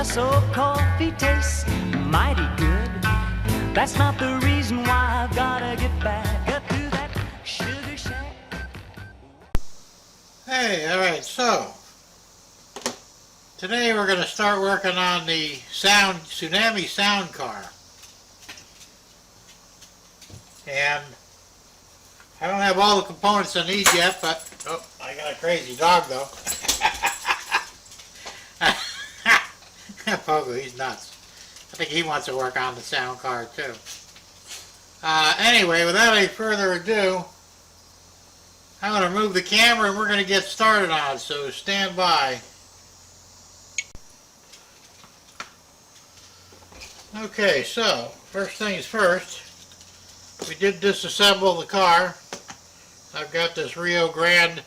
so coffee tastes mighty good. That's not the reason why I've gotta get back up to that sugar shack. Hey, alright, so today we're going to start working on the Tsunami sound car. And I don't have all the components I need yet, but oh, I got a crazy dog though. Pogo, he's nuts. I think he wants to work on the sound car too. Anyway, without any further ado, I'm going to move the camera and we're going to get started on it, so stand by. Okay, so first things first, we did disassemble the car. I've got this Rio Grande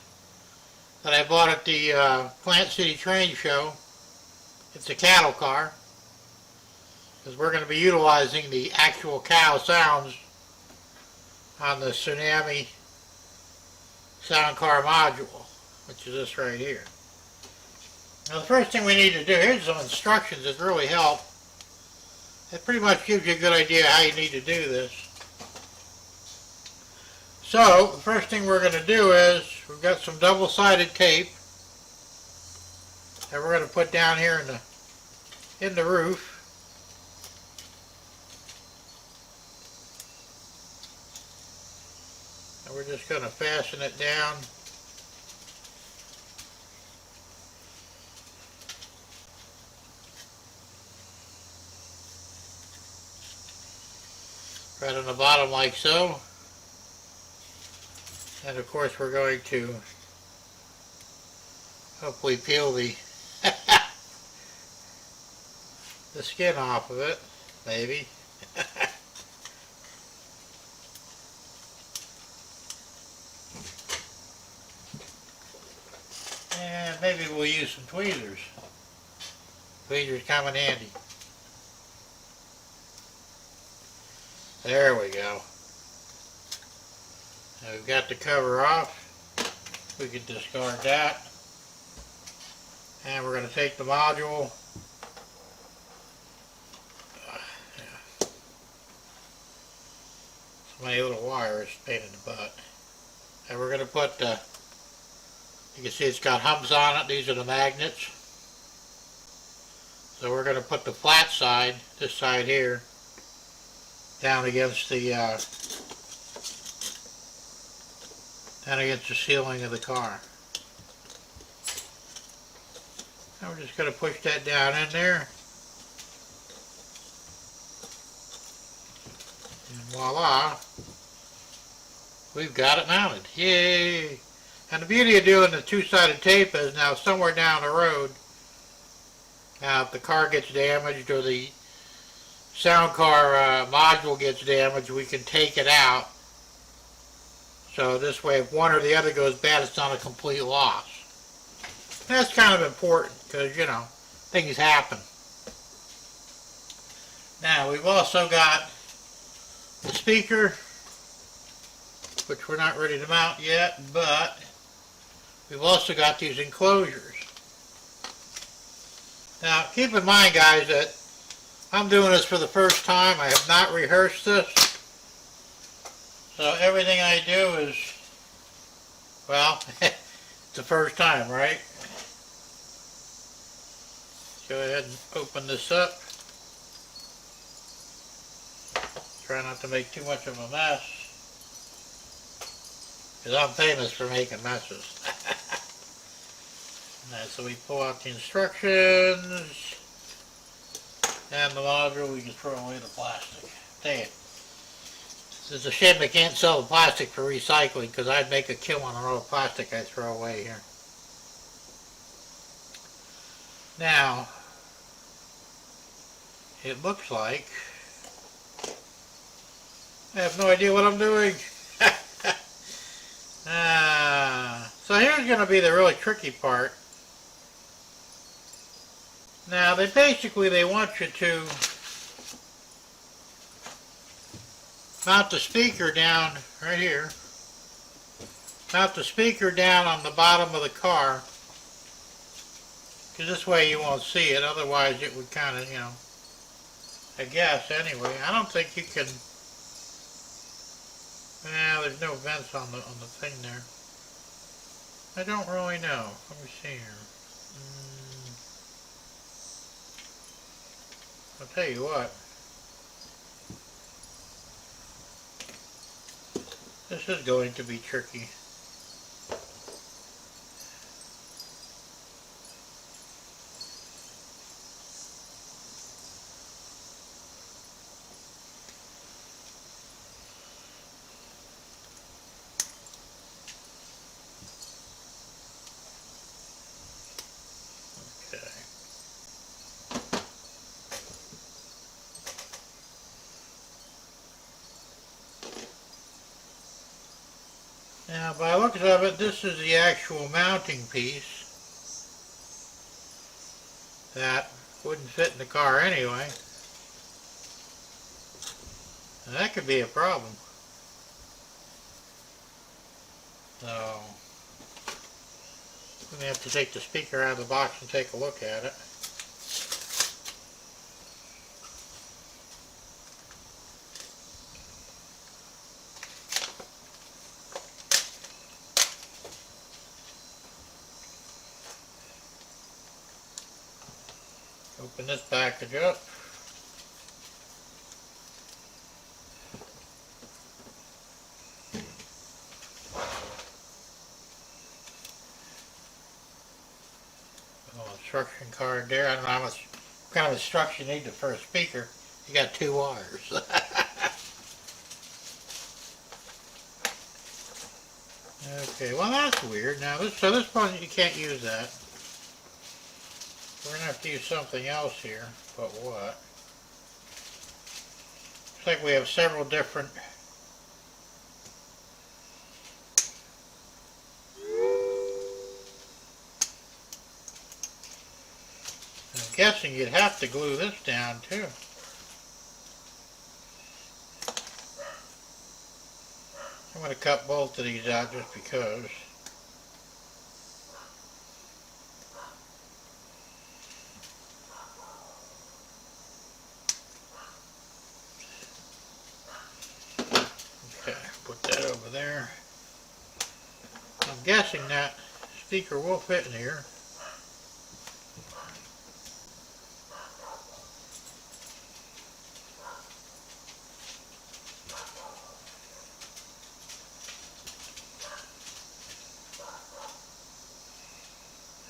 that I bought at the Plant City Train Show. It's a cattle car, because we're going to be utilizing the actual cow sounds on the Tsunami sound car module, which is this right here. Now the first thing we need to do, here's some instructions that really help. It pretty much gives you a good idea how you need to do this. So the first thing we're going to do is, we've got some double-sided tape that we're going to put down here in the roof. And we're just going to fasten it down. Right on the bottom like so. And of course we're going to hopefully peel the the skin off of it, maybe. And maybe we'll use some tweezers. Tweezers come in handy. There we go. Now we've got the cover off. We can discard that. And we're going to take the module. So many little wires, pain in the butt. And we're going to put the, you can see it's got hubs on it. These are the magnets. So we're going to put the flat side, this side here, down against the ceiling of the car. And we're just going to push that down in there. And voila, we've got it mounted. Yay! And the beauty of doing the two-sided tape is now somewhere down the road, now if the car gets damaged or the sound car module gets damaged, we can take it out. So this way, if one or the other goes bad, it's not a complete loss. And that's kind of important because, you know, things happen. Now, we've also got the speaker, which we're not ready to mount yet, but we've also got these enclosures. Now, keep in mind, guys, that I'm doing this for the first time. I have not rehearsed this. So everything I do is, well, it's the first time, right? Go ahead and open this up. Try not to make too much of a mess, because I'm famous for making messes. Alright, so we pull out the instructions. And the module, we can throw away the plastic. Dang it. It's a shame they can't sell the plastic for recycling, because I'd make a killing on all the plastic I throw away here. Now, it looks like I have no idea what I'm doing. So here's going to be the really tricky part. Now, they want you to mount the speaker down right here. Mount the speaker down on the bottom of the car Because this way you won't see it, otherwise it would kind of, you know, I guess anyway. I don't think you can, there's no vents on the thing there. I don't really know. Let me see here. I'll tell you what. This is going to be tricky. Okay. Now, by the looks of it, this is the actual mounting piece that wouldn't fit in the car anyway. And that could be a problem. So, we may have to take the speaker out of the box and take a look at it. Open this package up. Instruction card there. I don't know how much kind of instruction you need for a speaker. You got 2 wires. Okay, well that's weird. Now this one you can't use that. We're gonna have to use something else here. But what? Looks like we have several different. I'm guessing you'd have to glue this down too. I'm going to cut both of these out just because. Okay, put that over there. I'm guessing that speaker will fit in here.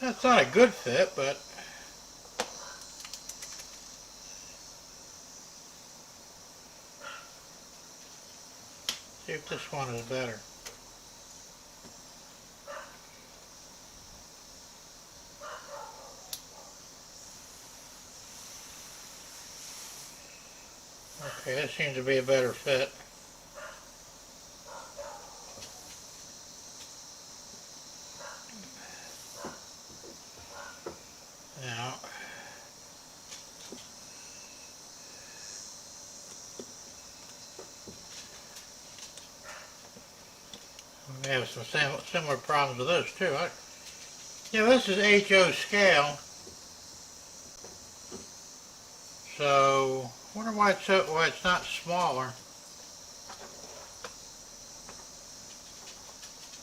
That's not a good fit, but see if this one is better. Okay, this seems to be a better fit. Now, we have some similar problems with this too. Yeah, this is HO scale, so I wonder why it's not smaller.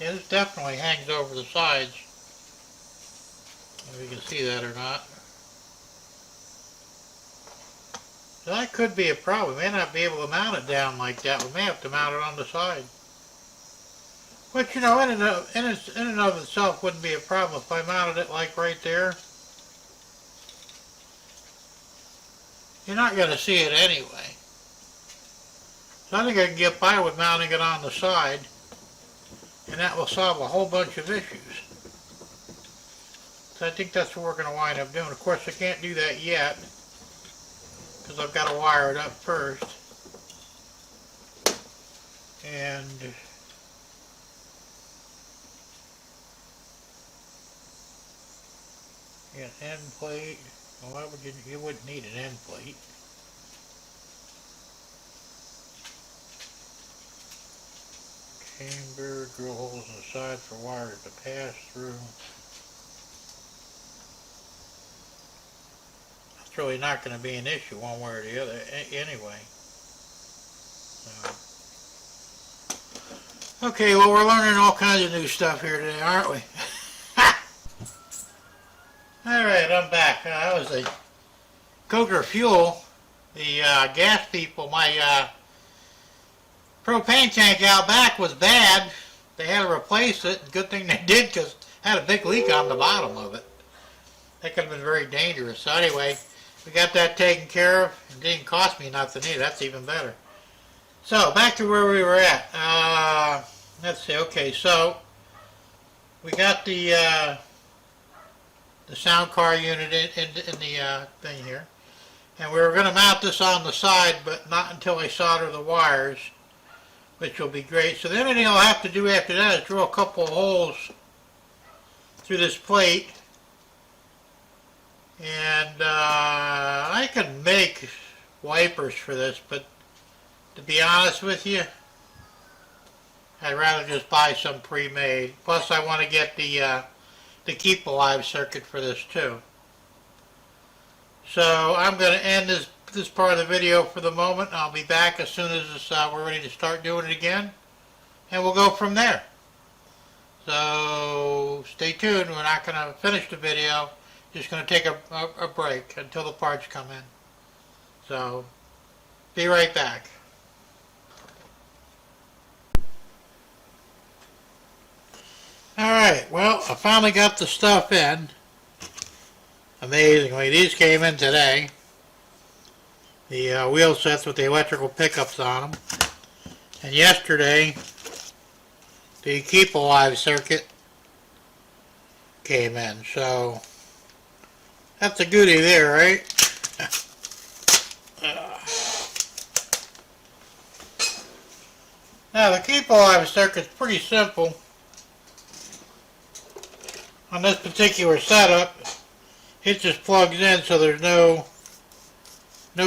Yeah, this definitely hangs over the sides. If you can see that or not. So that could be a problem. We may not be able to mount it down like that. We may have to mount it on the side. But you know, in and of itself wouldn't be a problem if I mounted it like right there. You're not going to see it anyway. So I think I can get by with mounting it on the side, and that will solve a whole bunch of issues. So I think that's what we're going to wind up doing. Of course, I can't do that yet, because I've got to wire it up first. And an end plate. Well, why would you wouldn't need an end plate. Chamber, drill holes in the side for wires to pass through. really not going to be an issue one way or the other anyway. So. Okay, well, we're learning all kinds of new stuff here today, aren't we? Alright, I'm back. That was the Coker fuel. The gas people, my propane tank out back was bad. They had to replace it. Good thing they did, because it had a big leak on the bottom of it. That could have been very dangerous. So anyway, we got that taken care of. It didn't cost me nothing either. That's even better. So, back to where we were at. Let's see. Okay, so we got the soundcar unit in the thing here. And we were going to mount this on the side, but not until I solder the wires, which will be great. So the only thing I'll have to do after that is drill a couple of holes through this plate. And I can make wipers for this, but to be honest with you, I'd rather just buy some pre-made. Plus I want to get the keep alive circuit for this too. So I'm going to end this part of the video for the moment. I'll be back as soon as we're ready to start doing it again, and we'll go from there. So stay tuned. We're not going to finish the video. Just going to take a break until the parts come in. So be right back. Alright, well, I finally got the stuff in. Amazingly, these came in today. The wheel sets with the electrical pickups on them. And yesterday, the keep alive circuit came in. So that's a goodie there, right? Now the keep alive circuit's pretty simple. On this particular setup, it just plugs in, so there's no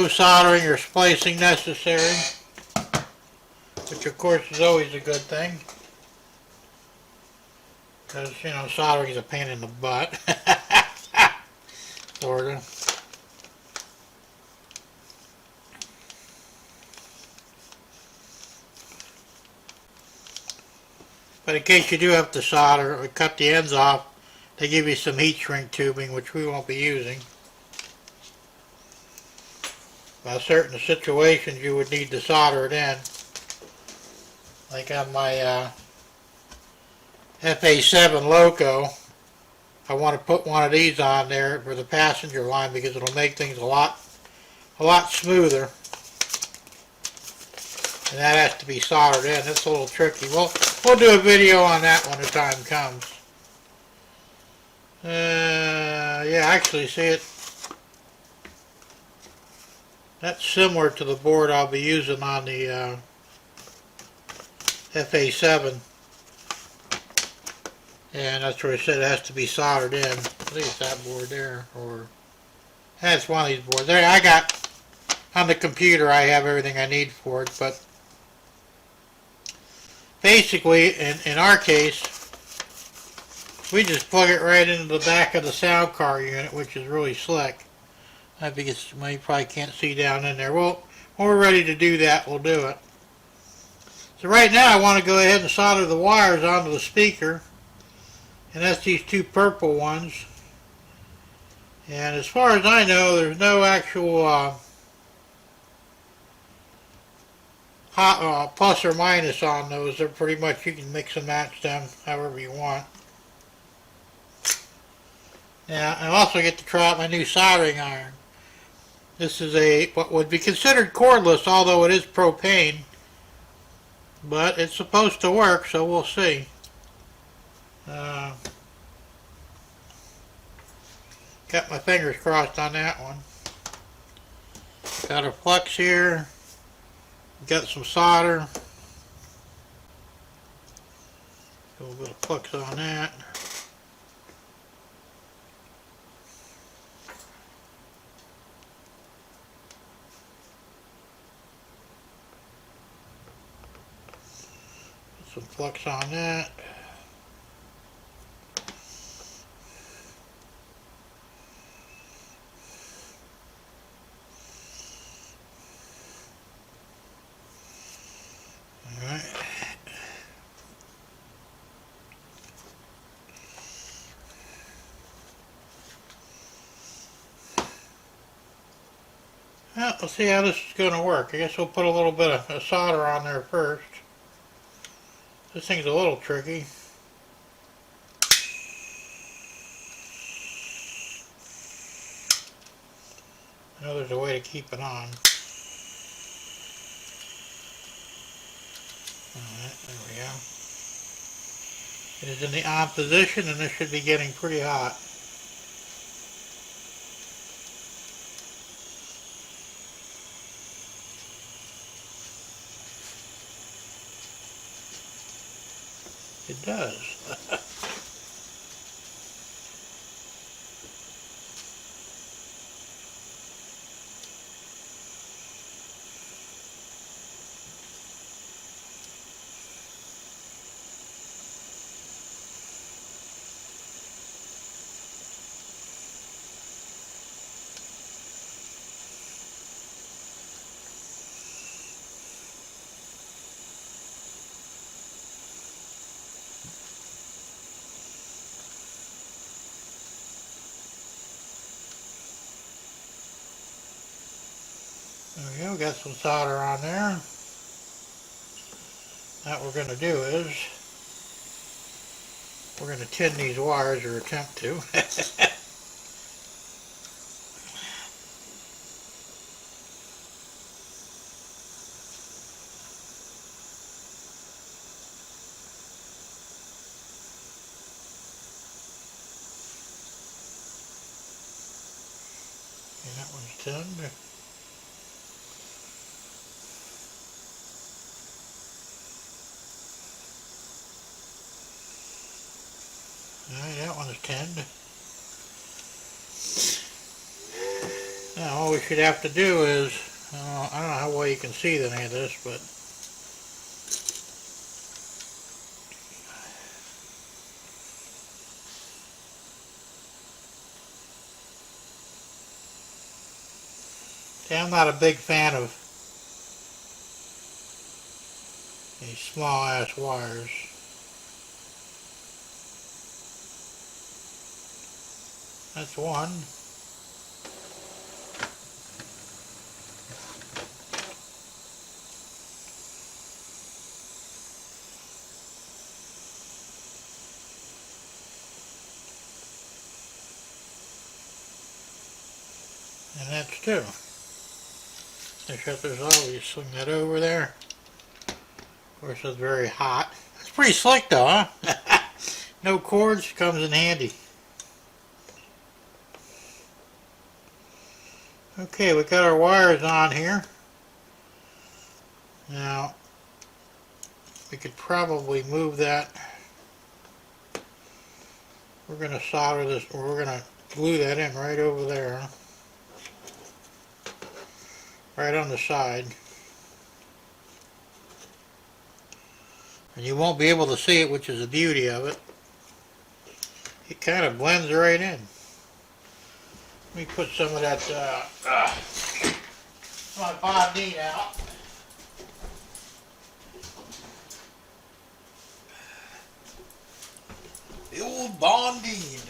soldering or splicing necessary, which of course is always a good thing, because, you know, soldering is a pain in the butt. Sorta. But in case you do have to solder or cut the ends off, they give you some heat shrink tubing, which we won't be using. By certain situations you would need to solder it in. Like on my FA7 Loco, I want to put one of these on there for the passenger line because it'll make things a lot smoother. And that has to be soldered in. It's a little tricky. We'll do a video on that when the time comes. Yeah, actually, see it. That's similar to the board I'll be using on the FA7. And that's where I said it has to be soldered in. I think it's that board there, or that's one of these boards. There, I got on the computer. I have everything I need for it, but basically, in our case, we just plug it right into the back of the soundcar unit, which is really slick. I think it's, well, you probably can't see down in there. Well, when we're ready to do that, we'll do it. So right now, I want to go ahead and solder the wires onto the speaker. And that's these two purple ones. And as far as I know, there's no actual plus or minus on those. They're pretty much, you can mix and match them however you want. Now, I also get to try out my new soldering iron. This is what would be considered cordless, although it is propane. But it's supposed to work, so we'll see. Got my fingers crossed on that one. Got a flux here. Got some solder. A little bit of flux on that. Some flux on that. Well, let's see how this is going to work. I guess we'll put a little bit of solder on there first. This thing's a little tricky. I know there's a way to keep it on. Alright, there we go. It is in the on position, and this should be getting pretty hot. It does. There we go, got some solder on there. Now what we're going to do is, we're going to tin these wires, or attempt to. And that one's tinned. Alright, that one is tinned. Now all we should have to do is, I don't know how well you can see any of this, but see, I'm not a big fan of these small ass wires. That's one. And that's two. Except there's always swing that over there. Of course, it's very hot. It's pretty slick though, huh? No cords, comes in handy. Okay, we got our wires on here. Now, we could probably move that. We're going to solder this, or we're going to glue that in right over there. Right on the side. And you won't be able to see it, which is the beauty of it. It kind of blends right in. Let me put some of that my bondine out. The old bondine.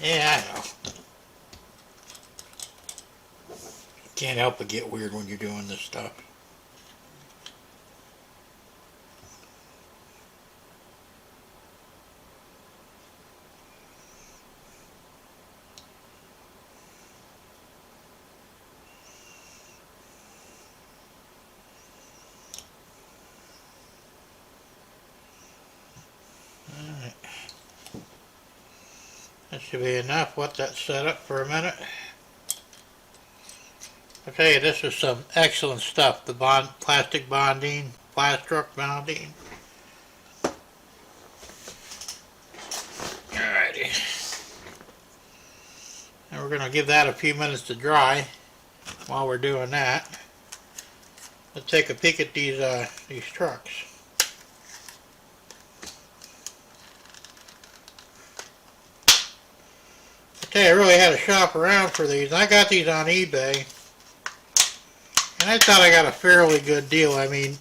Yeah, I know. Can't help but get weird when you're doing this stuff. Alright. That should be enough. Let that set up for a minute. I'll tell you, this is some excellent stuff. The plastic bondine, Plastruck bondine. Alrighty. And we're going to give that a few minutes to dry. While we're doing that, let's take a peek at these trucks. I tell you, I really had to shop around for these. I got these on eBay. And I thought I got a fairly good deal. I mean,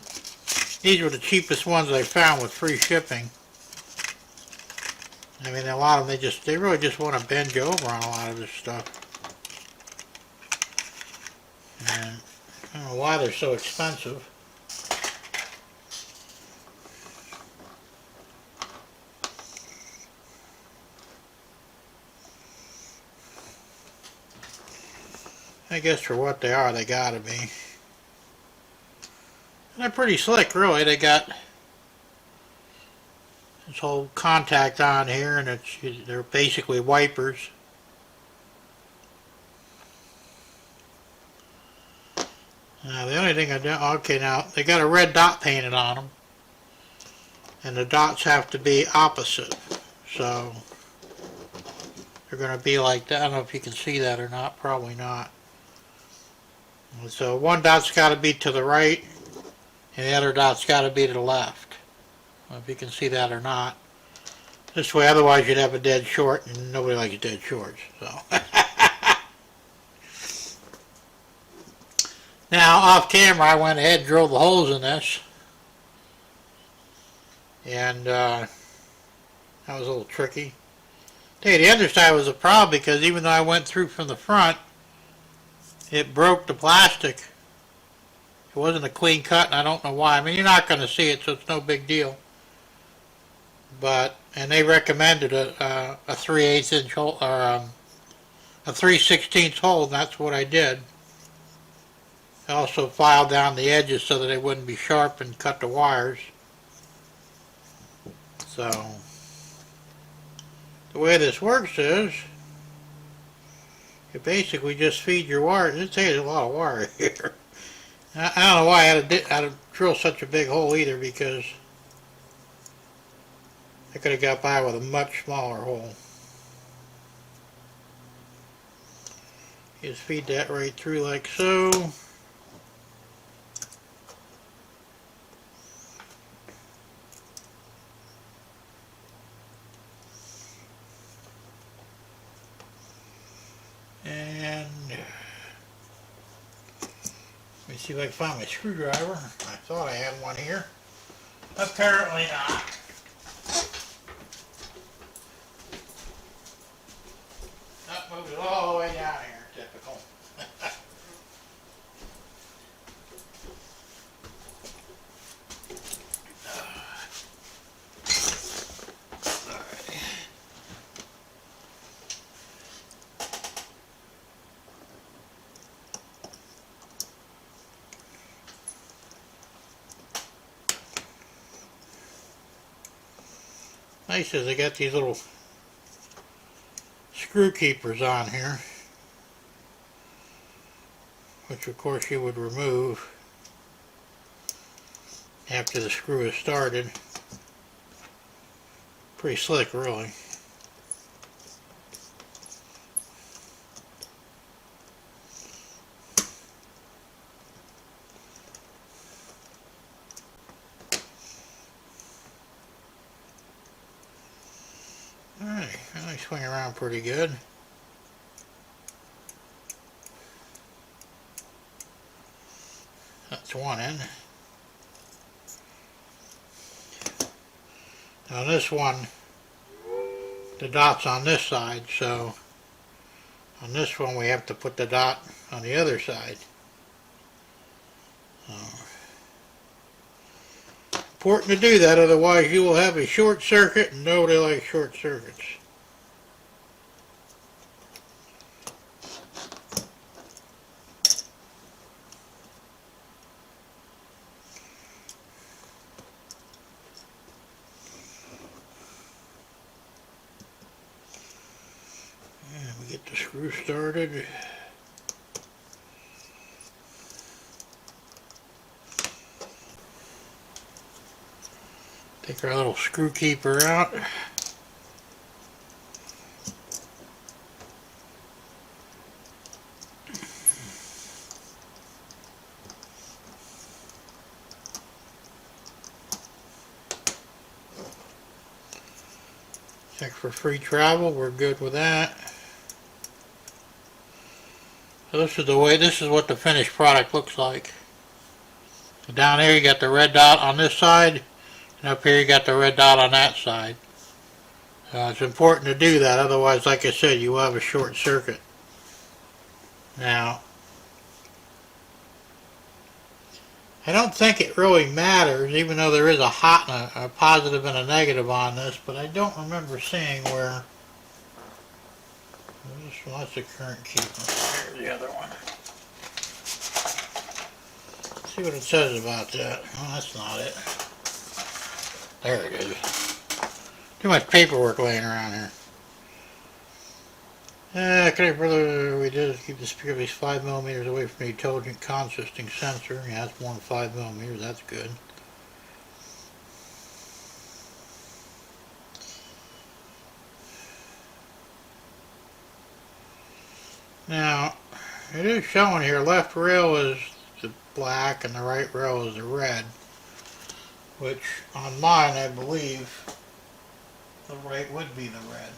these were the cheapest ones I found with free shipping. I mean, a lot of them, they really just want to bend you over on a lot of this stuff. And I don't know why they're so expensive. I guess for what they are, they gotta be. And they're pretty slick, really. They got this whole contact on here, and they're basically wipers. Now the only thing I do, okay, now they got a red dot painted on them, and the dots have to be opposite, so they're going to be like that. I don't know if you can see that or not, probably not. So one dot's got to be to the right, and the other dot's got to be to the left. I don't know if you can see that or not. This way, otherwise you'd have a dead short, and nobody likes dead shorts. So. Now, off camera, I went ahead and drilled the holes in this. And that was a little tricky. Tell you, the underside was a problem because even though I went through from the front, it broke the plastic. It wasn't a clean cut, and I don't know why. I mean, you're not going to see it, so it's no big deal. But, and they recommended a 3/8 inch hole, or a 3/16 hole, and that's what I did. I also filed down the edges so that they wouldn't be sharp and cut the wires. So, the way this works is, you basically just feed your wire. It takes a lot of wire here. I don't know why I had to drill such a big hole either, because I could have got by with a much smaller hole. Just feed that right through like so. And let me see if I can find my screwdriver. I thought I had one here. Apparently not. That moves all the way down here. Typical. Nice is they got these little screw keepers on here, which of course you would remove after the screw is started. Pretty slick, really. Alright, they swing around pretty good. That's one end. Now this one, the dot's on this side, so on this one we have to put the dot on the other side. Important to do that, otherwise you will have a short circuit, and nobody likes short circuits. And we get the screw started. Take our little screw keeper out. Check for free travel, we're good with that. So this is what the finished product looks like. So down here you got the red dot on this side, and up here you got the red dot on that side. It's important to do that, otherwise, like I said, you will have a short circuit. Now, I don't think it really matters, even though there is a hot and a positive and a negative on this, but I don't remember seeing where. This one, that's the current keeper. Here's the other one. Let's see what it says about that. Oh, that's not it. There it is. Too much paperwork laying around here. Okay, brother, we did keep the speaker at least 5 millimeters away from the intelligent consisting sensor. Yeah, that's more than 5 millimeters. That's good. Now, it is showing here, left rail is the black and the right rail is the red, which on mine, I believe, the right would be the red.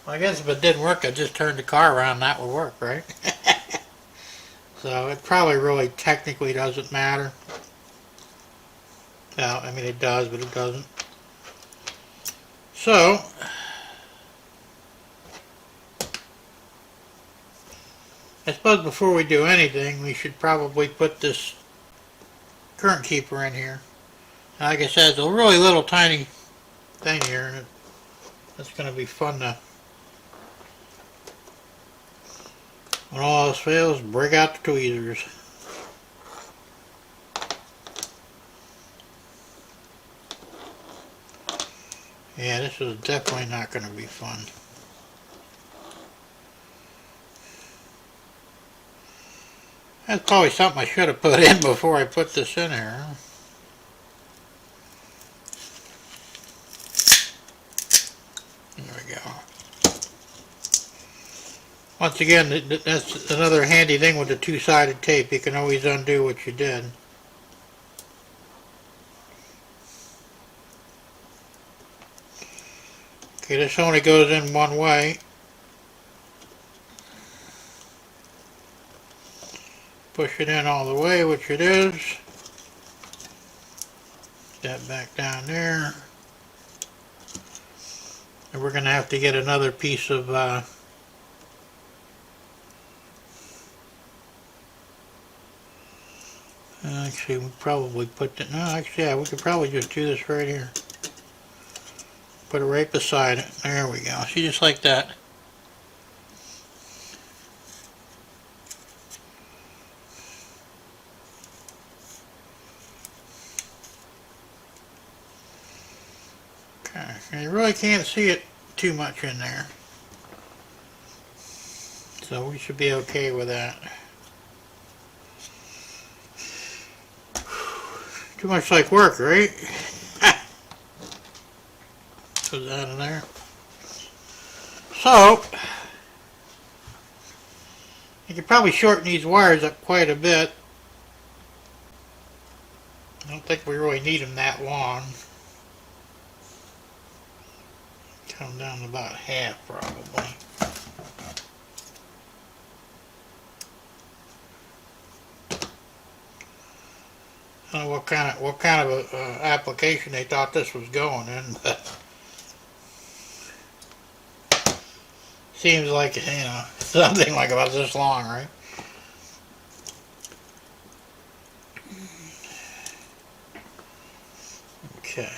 Well, I guess if it didn't work, I'd just turn the car around and that would work, right? So it probably really technically doesn't matter. Well, I mean it does, but it doesn't. So, I suppose before we do anything, we should probably put this current keeper in here. And like I said, it's a really little tiny thing here, and it's going to be fun to, when all else fails, break out the tweezers. Yeah, this is definitely not going to be fun. That's probably something I should have put in before I put this in here. There we go. Once again, that's another handy thing with the two-sided tape. You can always undo what you did. Okay, this only goes in one way. Push it in all the way, which it is. That back down there. And we're going to have to get another piece of actually, we probably put that. No, actually, yeah, we could probably just do this right here. Put it right beside it. There we go. See, just like that. Okay, and you really can't see it too much in there. So we should be okay with that. Too much like work, right? Put that in there. So, you could probably shorten these wires up quite a bit. I don't think we really need them that long. Come down to about half, probably. I don't know what kind of application they thought this was going in, but seems like, you know, something like about this long, right? Okay.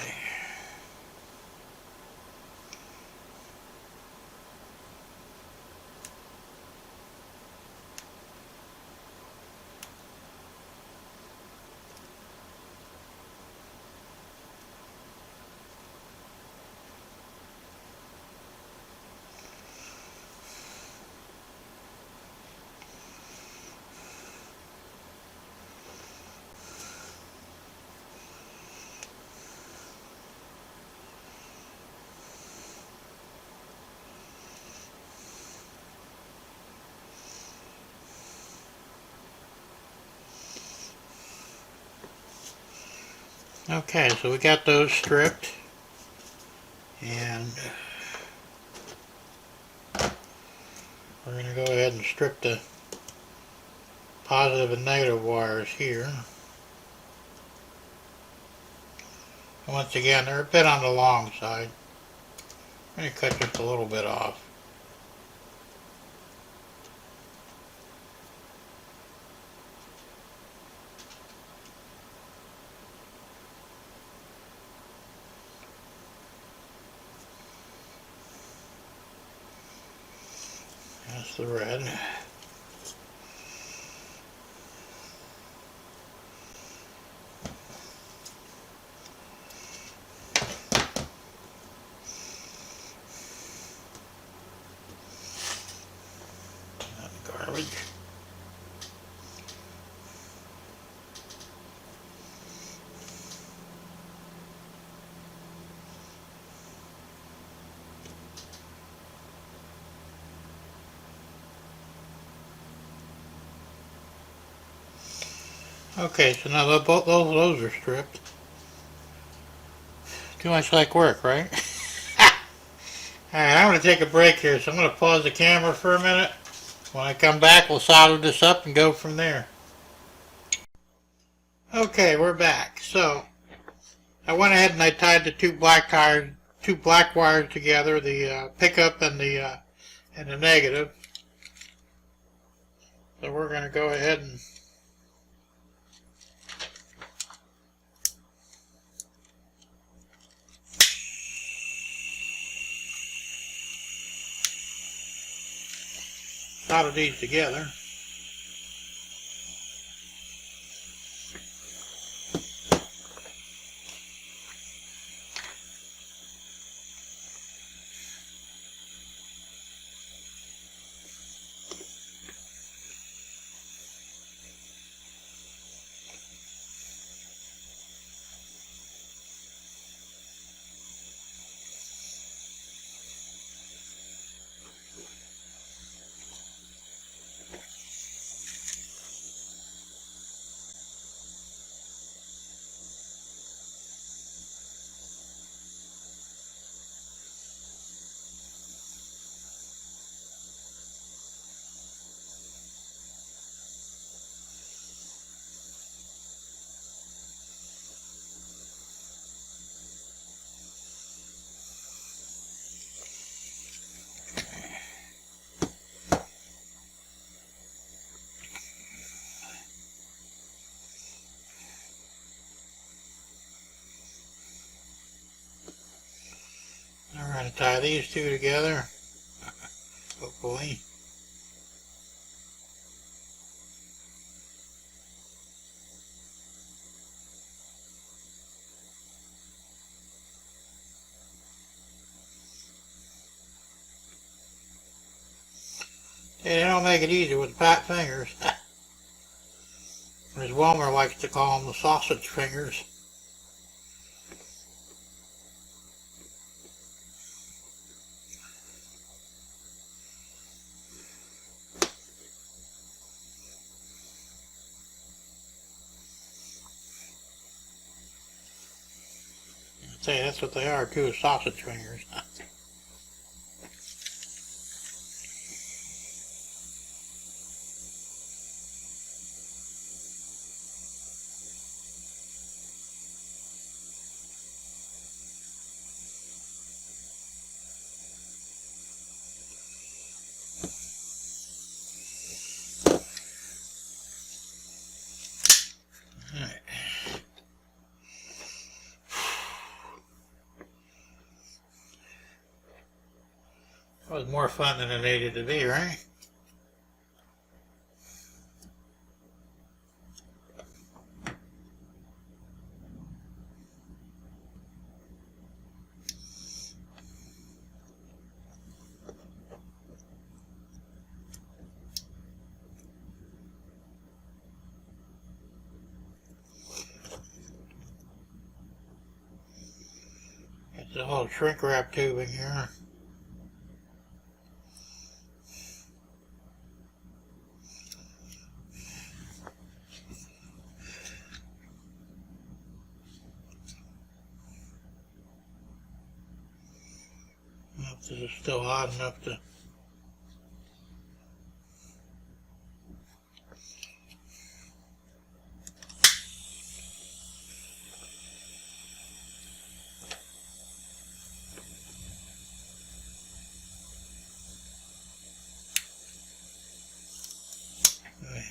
Okay, so we got those stripped, and we're going to go ahead and strip the positive and negative wires here. And once again, they're a bit on the long side. I'm going to cut just a little bit off. the red. Garbage. Okay, so now both those are stripped. Too much like work, right? Alright, I'm going to take a break here, so I'm going to pause the camera for a minute. When I come back, we'll solder this up and go from there. Okay, we're back. So, I went ahead and I tied the two black wires together, the pickup and the negative. So we're going to go ahead and solder these together. We're going to tie these two together, hopefully. Yeah, they don't make it easy with fat fingers. As Wilmer likes to call them, the sausage fingers. I'd say that's what they are too, sausage fingers. That was more fun than it needed to be, right? It's a little shrink wrap tubing here. This is still hot enough to...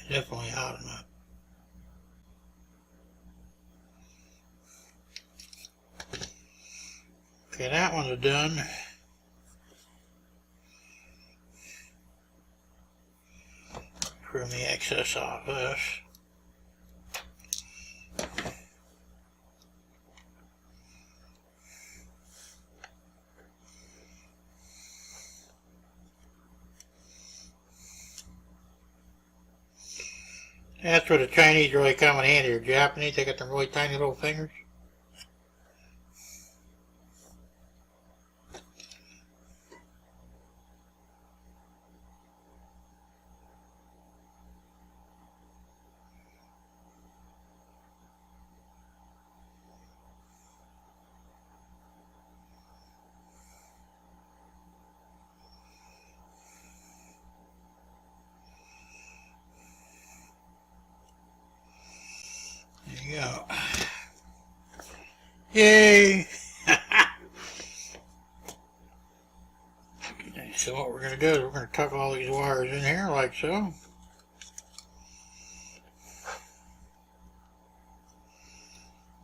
Definitely hot enough. Okay, that one's done. Trim the excess off this. That's where the Chinese really come in handy, or Japanese. They got them really tiny little fingers. There you go. Yay! Okay, so what we're going to do is we're going to tuck all these wires in here like so.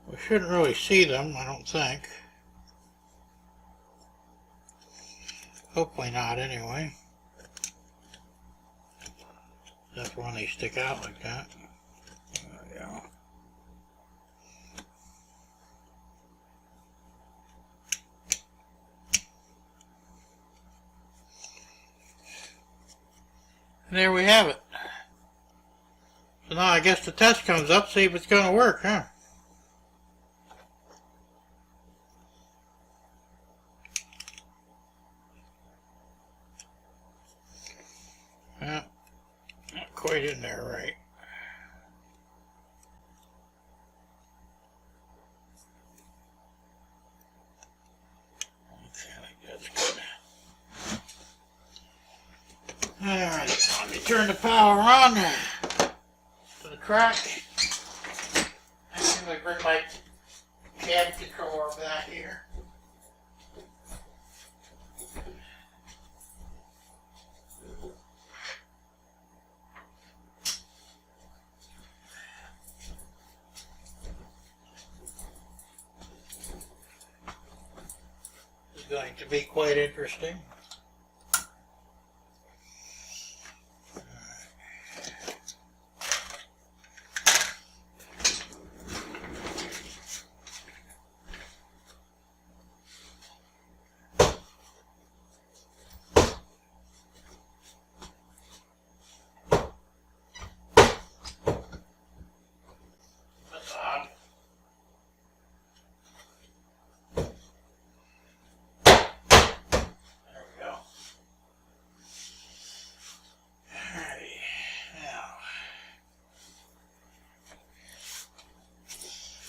We shouldn't really see them, I don't think. Hopefully not, anyway. That's when they stick out like that. There we go. And there we have it. So now I guess the test comes up, see if it's going to work, huh? Well, not quite in there right. Okay, I think that's good. Alright, let me turn the power on to the track. I'm going to bring my cab controller back here. It's going to be quite interesting.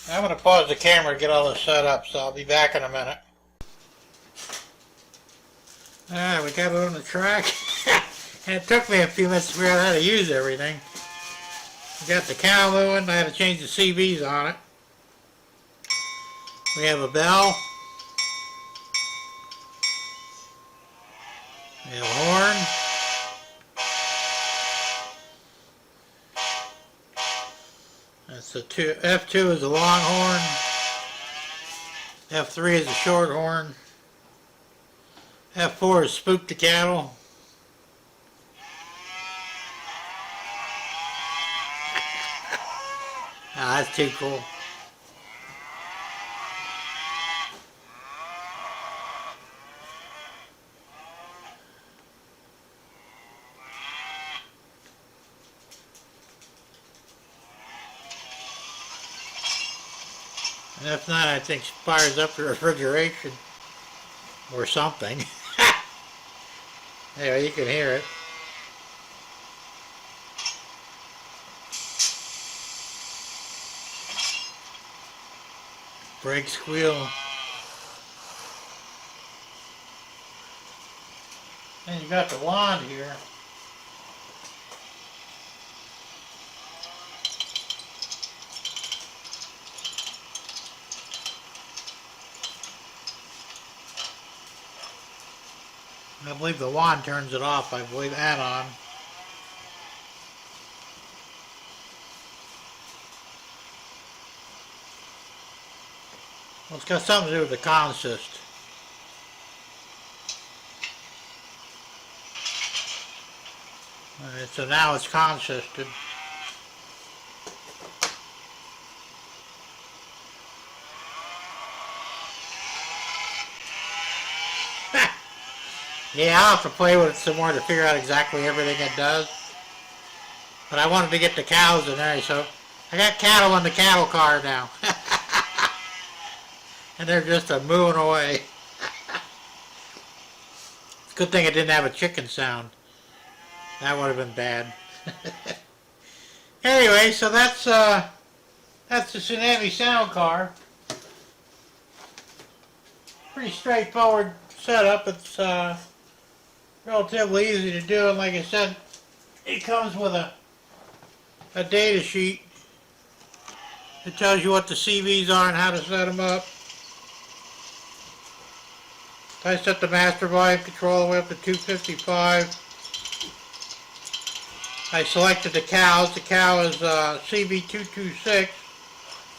I'm going to pause the camera to get all this set up, so I'll be back in a minute. Alright, we got it on the track. And it took me a few minutes to figure out how to use everything. We got the cow moving, I had to change the CVs on it. We have a bell. We have a horn. That's the F2 is the long horn. F3 is the short horn. F4 is spook the cattle. Ah, that's too cool. And if not, I think fires up the refrigeration or something. Yeah, you can hear it. Brake squeal. And you got the wand here. I believe the wand turns it off. I believe add-on. Well, it's got something to do with the consist. There And so now it's consistent. Yeah, I'll have to play with it some more to figure out exactly everything it does. But I wanted to get the cows in there, so I got cattle in the cattle car now. And they're just mooing away. It's a good thing I didn't have a chicken sound. That would have been bad. Anyway, so that's the Tsunami sound car. Pretty straightforward setup. It's relatively easy to do, and like I said, it comes with a data sheet that tells you what the CVs are and how to set them up. I set the master volume control all the way up to 255. I selected the cows. The cow is CV226.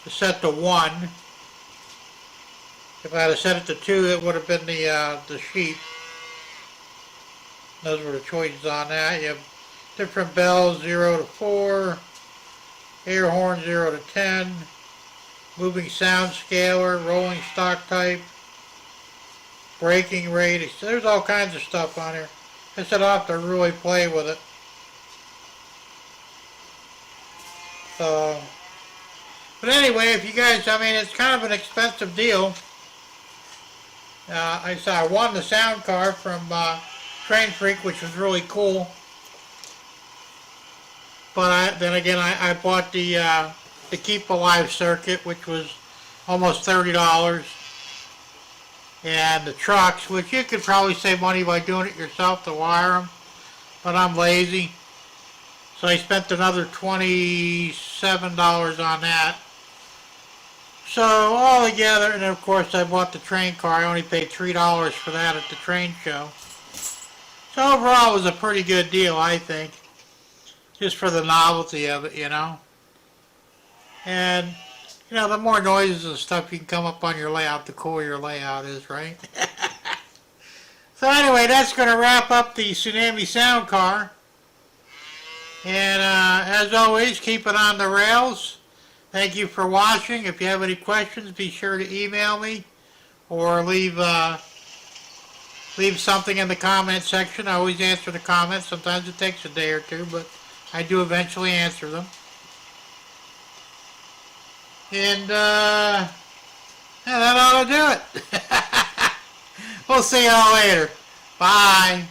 It's set to 1. If I had set it to 2, it would have been the sheep. Those were the choices on that. You have different bells, 0 to 4, air horn 0 to 10, moving sound scaler, rolling stock type, braking rate. So there's all kinds of stuff on here. I said I'll have to really play with it. But anyway, if you guys, I mean, it's kind of an expensive deal. I won the sound car from Train Freak, which was really cool. But then again, I bought the Keep Alive circuit, which was almost $30. And the trucks, which you could probably save money by doing it yourself to wire them. But I'm lazy. So I spent another $27 on that. So all together, and of course I bought the train car. I only paid $3 for that at the train show. So overall it was a pretty good deal, I think. Just for the novelty of it, you know. And, you know, the more noises and stuff you can come up on your layout, the cooler your layout is, right? So anyway, that's going to wrap up the Tsunami sound car. And as always, keep it on the rails. Thank you for watching. If you have any questions, be sure to email me or leave something in the comment section. I always answer the comments. Sometimes it takes a day or two, but I do eventually answer them. And yeah, that ought to do it. We'll see y'all later. Bye.